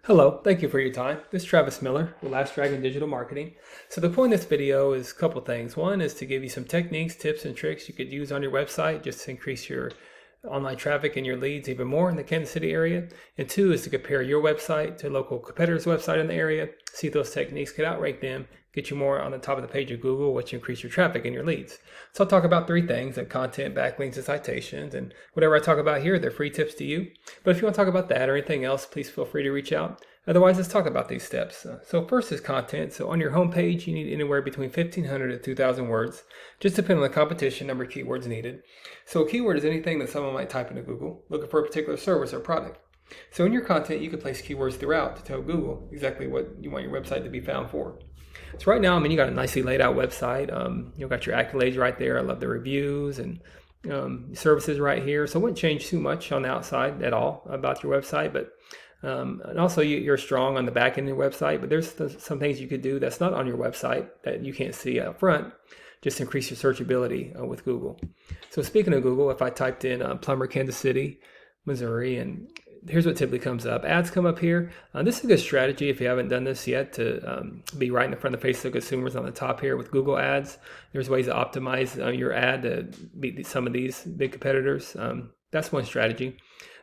Hello, thank you for your time. This is Travis Miller with Last Dragon Digital Marketing. So the point of this video is a couple things. One is to give you some techniques, tips, and tricks you could use on your website just to increase your online traffic and your leads even more in the Kansas City area. And two is to compare your website to a local competitor's website in the area, see if those techniques could outrank them, get you more on the top of the page of Google, which increase your traffic and your leads. So I'll talk about three things: the content, backlinks, and citations. And whatever I talk about here, they're free tips to you. But if you want to talk about that or anything else, please feel free to reach out. Otherwise, let's talk about these steps. So first is content. So on your homepage, you need anywhere between 1,500 to 2,000 words, just depending on the competition, number of keywords needed. So a keyword is anything that someone might type into Google looking for a particular service or product. So in your content, you can place keywords throughout to tell Google exactly what you want your website to be found for. So right now, you got a nicely laid out website. You've got your accolades right there. I love the reviews and services right here. So it wouldn't change too much on the outside at all about your website, but and also you're strong on the back end of your website, but there's some things you could do that's not on your website that you can't see up front, just increase your searchability with Google. So speaking of Google, if I typed in Plumber, Kansas City, Missouri, and here's what typically comes up. Ads come up here. This is a good strategy if you haven't done this yet to be right in the front of the face of consumers on the top here with Google Ads. There's ways to optimize your ad to beat some of these big competitors. That's one strategy.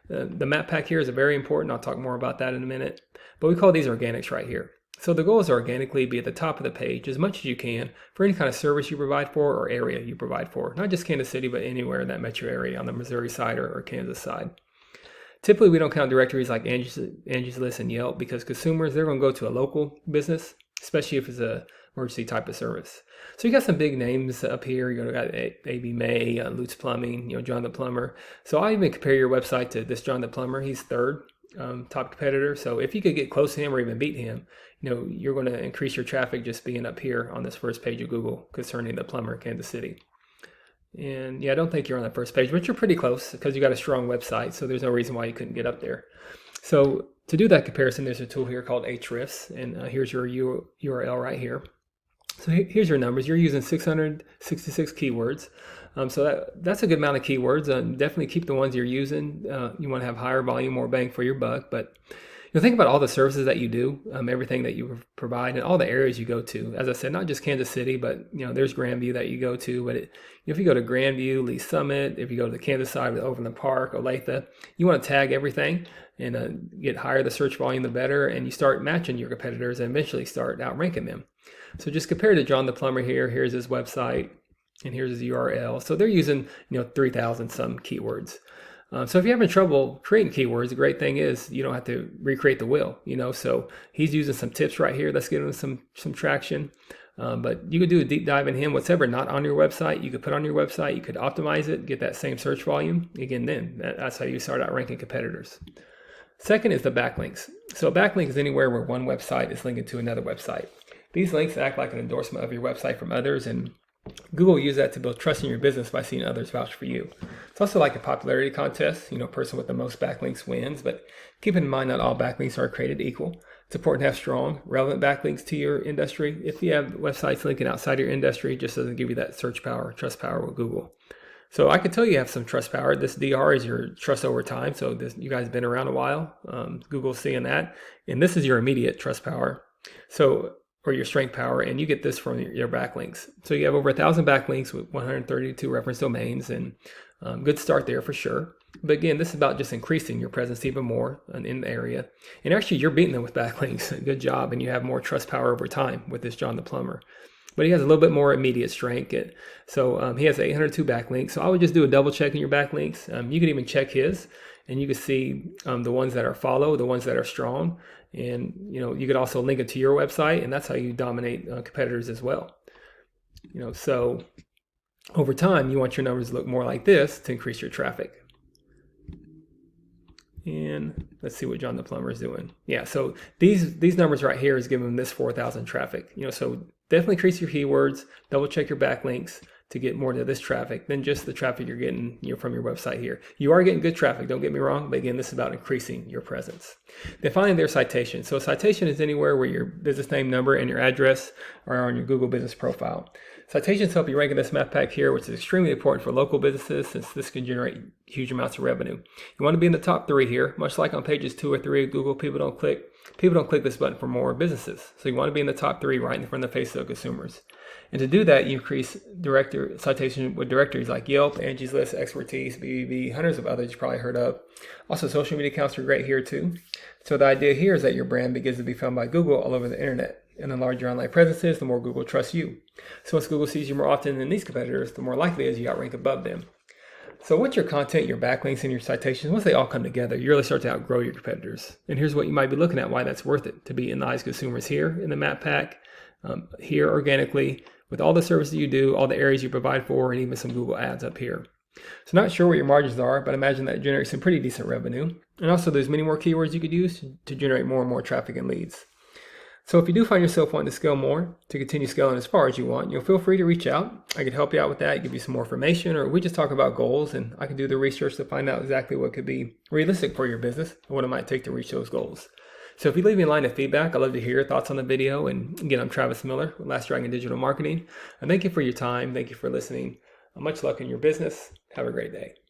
The map pack here is very important. I'll talk more about that in a minute. But we call these organics right here. So the goal is to organically be at the top of the page as much as you can for any kind of service you provide for or area you provide for. Not just Kansas City, but anywhere in that metro area on the Missouri side or Kansas side. Typically, we don't count directories like Angie's List and Yelp because consumers, they're going to go to a local business, especially if it's a emergency type of service. So you got some big names up here. You got A.B. May, Lutz Plumbing, John the Plumber. So I even compare your website to this John the Plumber. He's third top competitor. So if you could get close to him or even beat him, you're going to increase your traffic just being up here on this first page of Google concerning the Plumber, Kansas City. And yeah, I don't think you're on that first page, but you're pretty close because you got a strong website. So there's no reason why you couldn't get up there. So to do that comparison, there's a tool here called Ahrefs, and here's your URL right here. So here's your numbers. You're using 666 keywords. So that's a good amount of keywords. Definitely keep the ones you're using. You want to have higher volume, more bang for your buck. But think about all the services that you do, everything that you provide, and all the areas you go to. As I said, not just Kansas City, but there's Grandview that you go to. But if you go to Grandview, Lee Summit, if you go to the Kansas side with Overland Park, Olathe, you want to tag everything and get higher the search volume, the better. And you start matching your competitors and eventually start outranking them. So just compare to John the Plumber here. Here's his website, and here's his URL. So they're using 3,000 some keywords. So if you're having trouble creating keywords, the great thing is you don't have to recreate the wheel. So he's using some tips right here. Let's give him some traction. But you could do a deep dive in him. Whatever not on your website, you could put on your website. You could optimize it, get that same search volume. Again, then that's how you start out ranking competitors. Second is the backlinks. So a backlink is anywhere where one website is linking to another website. These links act like an endorsement of your website from others, and Google will use that to build trust in your business by seeing others vouch for you. It's also like a popularity contest. Person with the most backlinks wins, but keep in mind not all backlinks are created equal. It's important to have strong, relevant backlinks to your industry. If you have websites linking outside your industry, it just doesn't give you that search power, trust power with Google. So I could tell you have some trust power. This DR is your trust over time. So you guys have been around a while. Google's seeing that. And this is your immediate trust power. Or your strength power, and you get this from your backlinks. So you have over 1,000 backlinks with 132 reference domains, and good start there for sure. But again, this is about just increasing your presence even more in the area. And actually, you're beating them with backlinks. Good job, and you have more trust power over time with this John the Plumber. But he has a little bit more immediate strength. So he has 802 backlinks. So I would just do a double check in your backlinks. You could even check his, and you can see the ones that are follow, the ones that are strong. And you could also link it to your website, and that's how you dominate competitors as well. So over time, you want your numbers to look more like this to increase your traffic. And let's see what John the Plumber is doing. Yeah, so these numbers right here is giving them this 4,000 traffic. So definitely increase your keywords, double check your backlinks to get more to this traffic than just the traffic you're getting from your website here. You are getting good traffic, don't get me wrong, but again, this is about increasing your presence. Then finally, there's citation. So a citation is anywhere where your business name, number, and your address are on your Google business profile. Citations help you rank in this map pack here, which is extremely important for local businesses since this can generate huge amounts of revenue. You want to be in the top 3 here, much like on pages 2 or 3 of Google. People don't click this button for more businesses. So you want to be in the top 3 right in front of the face of consumers. And to do that, you increase citation with directories like Yelp, Angie's List, Expertise, BBB, hundreds of others you probably heard of. Also, social media accounts are great here too. So the idea here is that your brand begins to be found by Google all over the internet. And the larger your online presence is, the more Google trusts you. So once Google sees you more often than these competitors, the more likely it is you outrank above them. So once your content, your backlinks, and your citations, once they all come together, you really start to outgrow your competitors. And here's what you might be looking at, why that's worth it, to be in the eyes of consumers here in the map pack, here organically, with all the services you do, all the areas you provide for, and even some Google ads up here. So not sure what your margins are, but imagine that generates some pretty decent revenue. And also there's many more keywords you could use to generate more and more traffic and leads. So if you do find yourself wanting to scale more, to continue scaling as far as you want, feel free to reach out. I could help you out with that, give you some more information, or we just talk about goals and I can do the research to find out exactly what could be realistic for your business and what it might take to reach those goals. So if you leave me a line of feedback, I'd love to hear your thoughts on the video. And again, I'm Travis Miller with Last Dragon Digital Marketing. And thank you for your time. Thank you for listening. Much luck in your business. Have a great day.